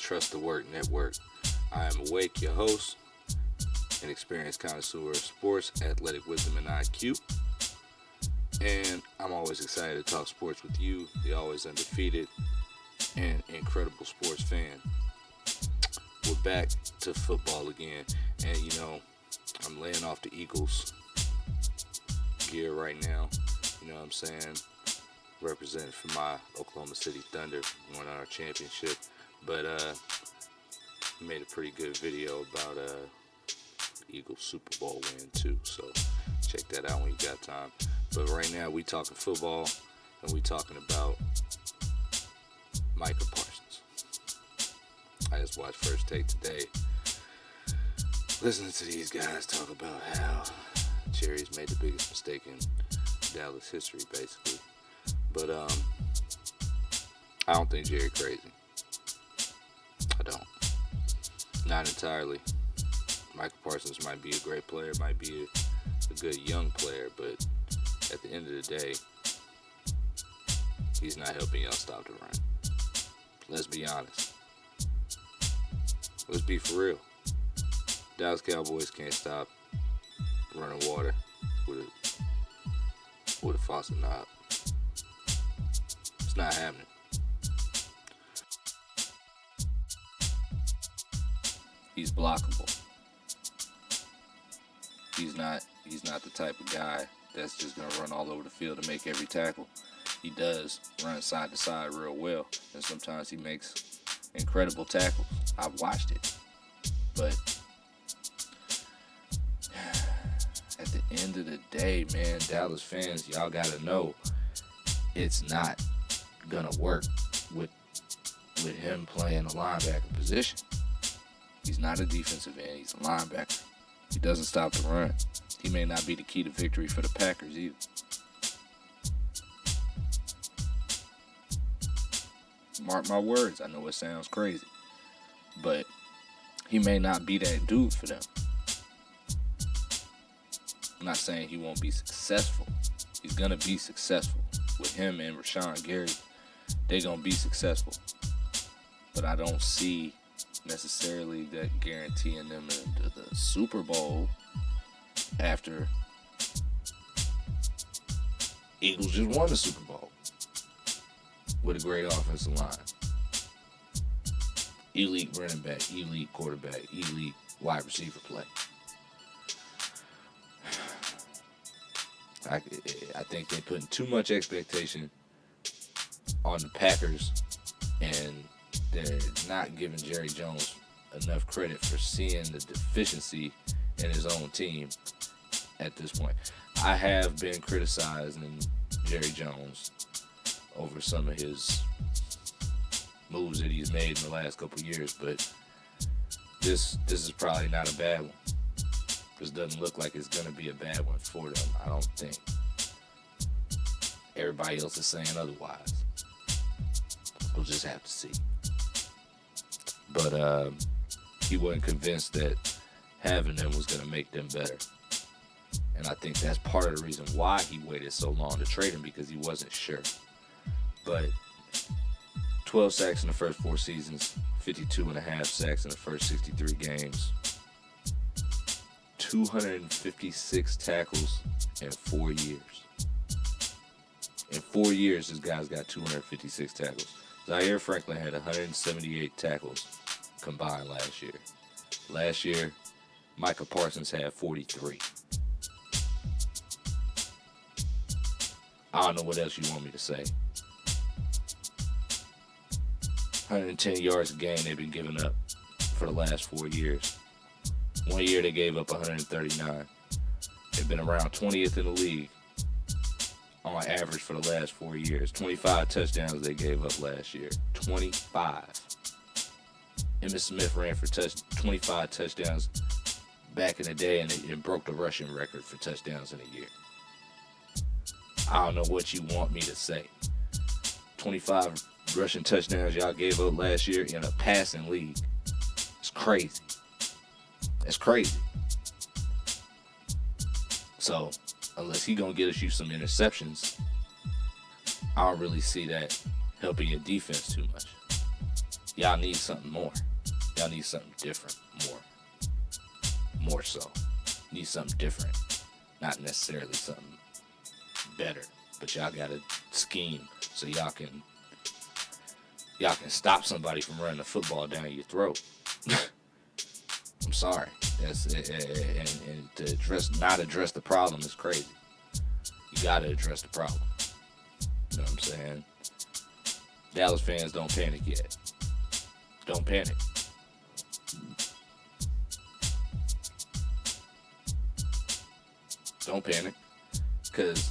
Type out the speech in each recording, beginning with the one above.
Trust the Work Network. I am Awake, your host, an experienced connoisseur of sports, athletic wisdom, and IQ. And I'm always excited to talk sports with you, the always undefeated and incredible sports fan. We're back to football again, and I'm laying off the Eagles gear right now. You know what I'm saying? Representing for my Oklahoma City Thunder, won our championship. But made a pretty good video about the Eagles Super Bowl win too. So check that out when you got time. But right now we talking football, and we talking about Micah Parsons. I just watched First Take today, listening to these guys talk about how Jerry's made the biggest mistake in Dallas history, basically. But I don't think Jerry crazy. I don't. Not entirely. Micah Parsons might be a great player, might be a good young player, but at the end of the day, he's not helping y'all stop the run. Let's be honest. Let's be for real. Dallas Cowboys can't stop running water with a faucet knob. It's not happening. He's blockable. He's not the type of guy that's just gonna run all over the field to make every tackle. He does run side to side real well, and sometimes he makes incredible tackles. I've watched it. But at the end of the day, man, Dallas fans, y'all gotta know it's not gonna work with him playing the linebacker position. He's not a defensive end, he's a linebacker. He doesn't stop the run. He may not be the key to victory for the Packers either. Mark my words, I know it sounds crazy, but he may not be that dude for them. I'm not saying he won't be successful. He's going to be successful. With him and Rashawn Gary, they're going to be successful. But I don't see necessarily that guaranteeing them into the Super Bowl after Eagles just won the Super Bowl with a great offensive line. Elite running back, elite quarterback, elite wide receiver play. I think they're putting too much expectation on the Packers, and they're not giving Jerry Jones enough credit for seeing the deficiency in his own team at this point. I have been criticizing Jerry Jones over some of his moves that he's made in the last couple years, but this is probably not a bad one. This doesn't look like it's going to be a bad one for them, I don't think. Everybody else is saying otherwise. We'll just have to see. But he wasn't convinced that having them was going to make them better. And I think that's part of the reason why he waited so long to trade him, because he wasn't sure. But 12 sacks in the first 4 seasons, 52.5 sacks in the first 63 games, 256 tackles in 4 years. In 4 years, this guy's got 256 tackles. Zaire Franklin had 178 tackles combined last year. Last year, Micah Parsons had 43. I don't know what else you want me to say. 110 yards a game they've been giving up for the last 4 years. 1 year they gave up 139. They've been around 20th in the league on average for the last 4 years. 25 touchdowns they gave up last year. 25. Emmitt Smith ran for 25 touchdowns back in the day, and it broke the rushing record for touchdowns in a year. I don't know what you want me to say. 25 rushing touchdowns y'all gave up last year in a passing league. It's crazy. That's crazy. So, unless he gonna get you some interceptions, I don't really see that helping your defense too much. Y'all need something more. Y'all need something different more so. Need something different. Not necessarily something better. But y'all gotta scheme so y'all can stop somebody from running a football down your throat. I'm sorry. That's and to not address the problem is crazy. You gotta address the problem. You know what I'm saying? Dallas fans, don't panic yet. Don't panic. Don't panic. Because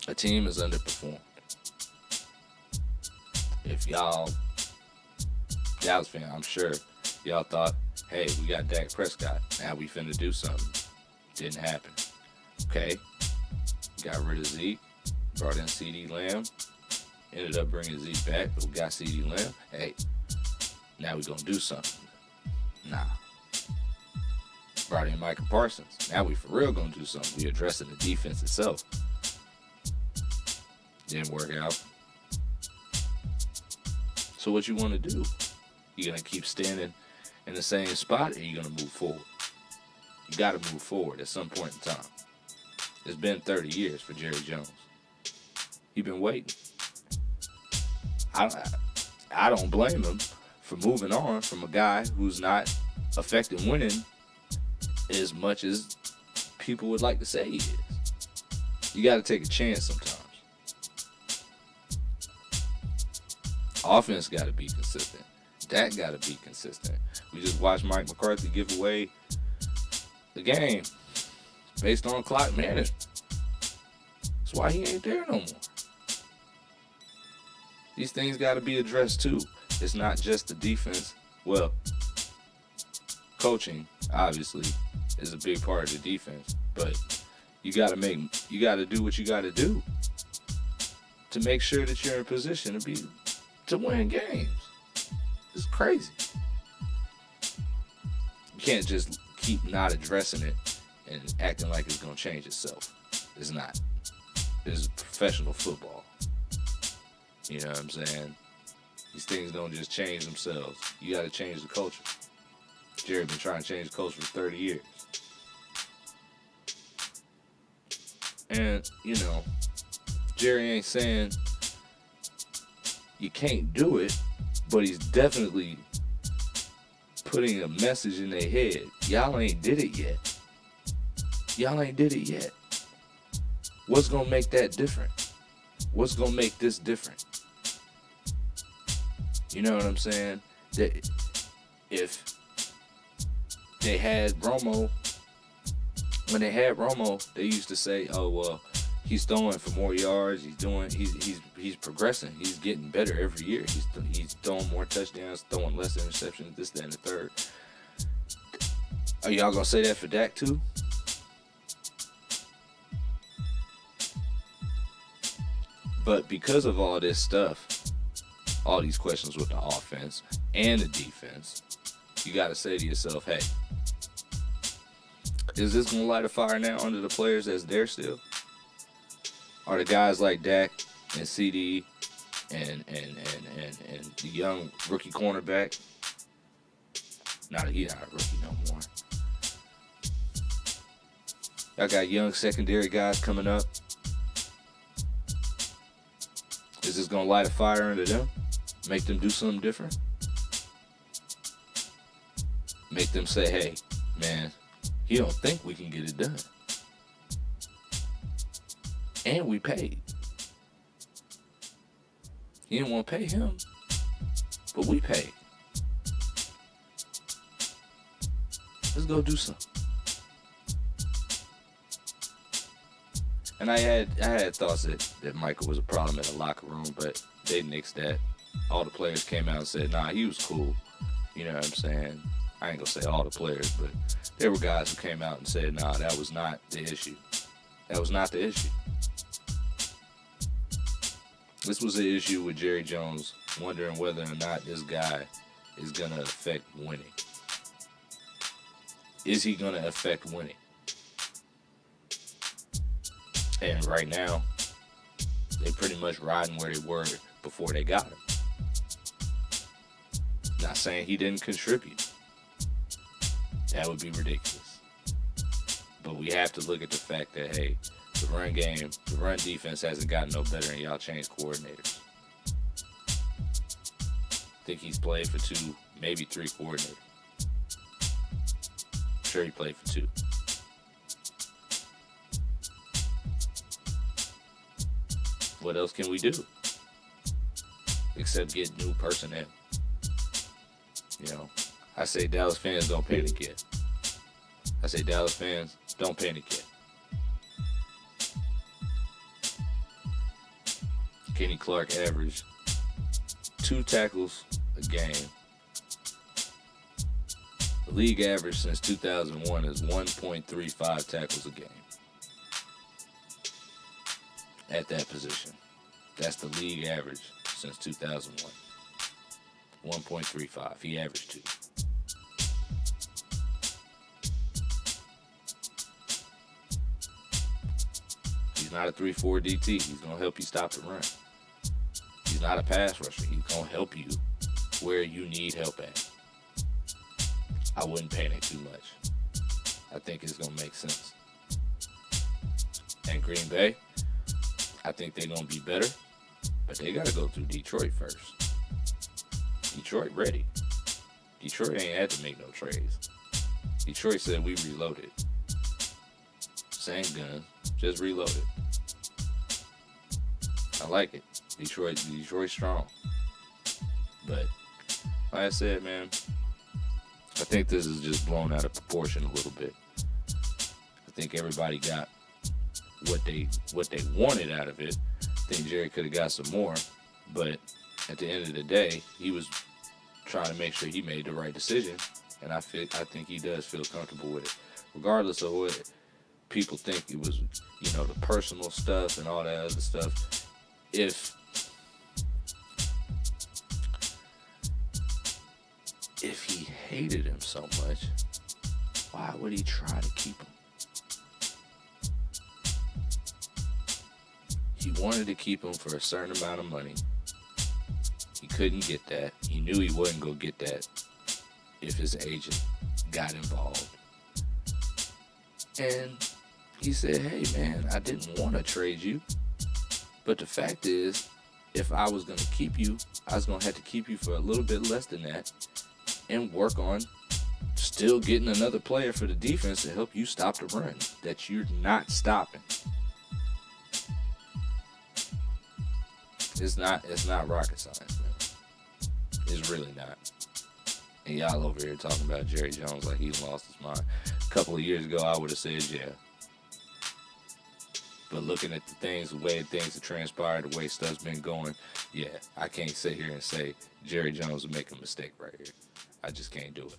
a team is underperformed. If y'all, Dallas fans, I'm sure y'all thought, hey, we got Dak Prescott. Now we finna do something. Didn't happen. Okay. Got rid of Zeke. Brought in CD Lamb. Ended up bringing Zeke back, but we got CD Lamb. Hey, now we gonna do something. Nah. Brought in Micah Parsons. Now we for real gonna do something. We addressing the defense itself. Didn't work out. So what you want to do? You gonna keep standing in the same spot, or you gonna move forward? You gotta move forward at some point in time. It's been 30 years for Jerry Jones. He been waiting. I don't blame him for moving on from a guy who's not affecting winning as much as people would like to say he is. You got to take a chance sometimes. Offense got to be consistent. Dak got to be consistent. We just watched Mike McCarthy give away the game based on clock management. That's why he ain't there no more. These things got to be addressed too. It's not just the defense. Well, coaching obviously is a big part of the defense, but you got to do what you got to do to make sure that you're in position to win games. It's crazy. You can't just keep not addressing it and acting like it's gonna change itself. It's not. It's professional football. You know what I'm saying? These things don't just change themselves. You got to change the culture. Jerry been trying to change the culture for 30 years. And, you know, Jerry ain't saying you can't do it, but he's definitely putting a message in their head. Y'all ain't did it yet. Y'all ain't did it yet. What's going to make that different? What's going to make this different? You know what I'm saying? That if they had Romo, when they had Romo, they used to say, "Oh well, he's throwing for more yards. He's progressing. He's getting better every year. He's throwing more touchdowns, throwing less interceptions. This, that, and the third." Are y'all gonna say that for Dak too? But because of all this stuff, all these questions with the offense and the defense, you got to say to yourself, hey, is this going to light a fire now under the players that's there still? Are the guys like Dak and CD and the young rookie cornerback? He's not a rookie no more. Y'all got young secondary guys coming up. Is this going to light a fire under them? Make them do something different? Make them say, hey, man, he don't think we can get it done. And we paid. He didn't want to pay him, but we paid. Let's go do something. And I had thoughts that Michael was a problem in the locker room, but they nixed that. All the players came out and said, nah, he was cool. You know what I'm saying? I ain't gonna say all the players, but there were guys who came out and said, nah, that was not the issue. That was not the issue. This was an issue with Jerry Jones wondering whether or not this guy is gonna affect winning. Is he gonna affect winning? And right now, they pretty much riding where they were before they got him. Not saying he didn't contribute. That would be ridiculous. But we have to look at the fact that, hey, the run game, the run defense hasn't gotten no better, and y'all changed coordinators. I think he's played for 2, maybe 3 coordinators. I'm sure he played for 2. What else can we do? Except get new personnel. You know, I say Dallas fans don't panic yet. I say Dallas fans don't panic yet. Kenny Clark averaged 2 tackles a game. The league average since 2001 is 1.35 tackles a game. At that position. That's the league average since 2001. 1.35. He averaged 2. He's not a 3-4 DT. He's going to help you stop the run. He's not a pass rusher. He's going to help you where you need help at. I wouldn't panic too much. I think it's going to make sense. And Green Bay, I think they're going to be better, but they got to go through Detroit first. Detroit ready. Detroit ain't had to make no trades. Detroit said we reloaded. Same gun, just reloaded. I like it. Detroit's strong. But like I said, man, I think this is just blown out of proportion a little bit. I think everybody got what they wanted out of it. I think Jerry could have got some more, but at the end of the day, he was trying to make sure he made the right decision, and I think he does feel comfortable with it, regardless of what people think it was, the personal stuff and all that other stuff. If he hated him so much, why would he try to keep him? He wanted to keep him for a certain amount of money. He couldn't get that. He knew he wasn't going to get that if his agent got involved. And he said, hey, man, I didn't want to trade you. But the fact is, if I was going to keep you, I was going to have to keep you for a little bit less than that and work on still getting another player for the defense to help you stop the run that you're not stopping. It's not rocket science, man. It's really not. And y'all over here talking about Jerry Jones like he lost his mind. A couple of years ago, I would have said, yeah. But looking at the way things have transpired, the way stuff's been going, yeah, I can't sit here and say Jerry Jones will make a mistake right here. I just can't do it.